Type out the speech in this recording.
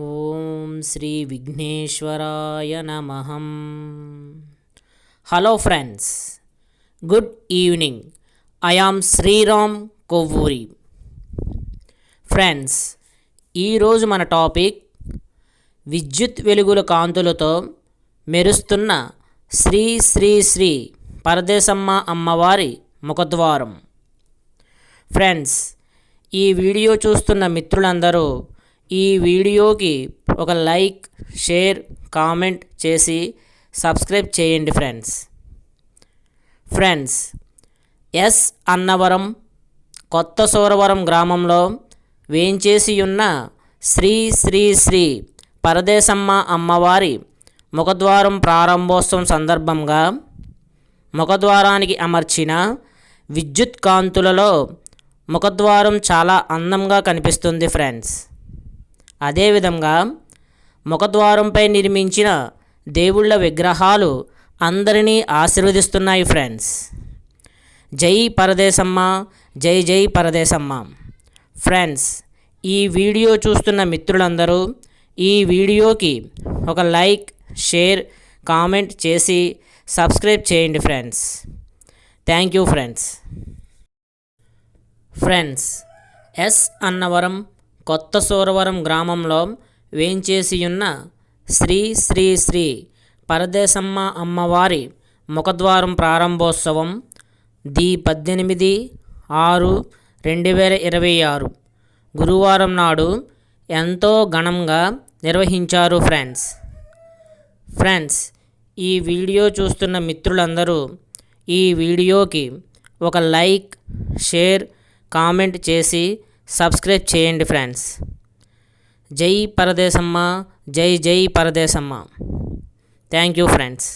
ఓం శ్రీ విఘ్నేశ్వరాయ నమః. Hello friends, good evening. I am Sriram Kovvuri. Friends, ఈరోజు మన టాపిక్ విద్యుత్ వెలుగుల కాంతులతో మెరుస్తున్న శ్రీ శ్రీ శ్రీ పరదేశమ్మ అమ్మవారి ముఖద్వారం. ఫ్రెండ్స్, ఈ వీడియో చూస్తున్న మిత్రులందరూ ఈ వీడియోకి ఒక లైక్, షేర్, కామెంట్ చేసి సబ్స్క్రైబ్ చేయండి ఫ్రెండ్స్. ఎస్ అన్నవరం కొత్త సూరవరం గ్రామంలో వేంచేసి ఉన్న శ్రీ శ్రీ శ్రీ పరదేశమ్మ అమ్మవారి ముఖద్వారం ప్రారంభోత్సవం సందర్భంగా ముఖద్వారానికి అమర్చిన విద్యుత్ కాంతులలో ముఖద్వారం చాలా అందంగా కనిపిస్తుంది ఫ్రెండ్స్. అదేవిధంగా ముఖద్వారంపై నిర్మించిన దేవుళ్ళ విగ్రహాలు అందరినీ ఆశీర్వదిస్తున్నాయి ఫ్రెండ్స్. జై పరదేశమ్మ, జై జై పరదేశమ్మ. ఫ్రెండ్స్, ఈ వీడియో చూస్తున్న మిత్రులందరూ ఈ వీడియోకి ఒక లైక్, షేర్, కామెంట్ చేసి సబ్స్క్రైబ్ చేయండి friends. Thank you friends. S Annavaram Kotha Suravaram గ్రామంలో వేంచేసియున్న శ్రీ శ్రీ శ్రీ పరదేశమ్మ అమ్మవారి ముఖద్వారం ప్రారంభోత్సవం 18/6/2026 గురువారం నాడు ఎంతో ఘనంగా నిర్వహించారు ఫ్రెండ్స్. ఈ వీడియో చూస్తున్న మిత్రులందరూ ఈ వీడియోకి ఒక లైక్, షేర్, కామెంట్ చేసి సబ్స్క్రైబ్ చేయండి ఫ్రెండ్స్. జై పరదేశమ్మ, జై జై పరదేశమ్మ. Thank you friends.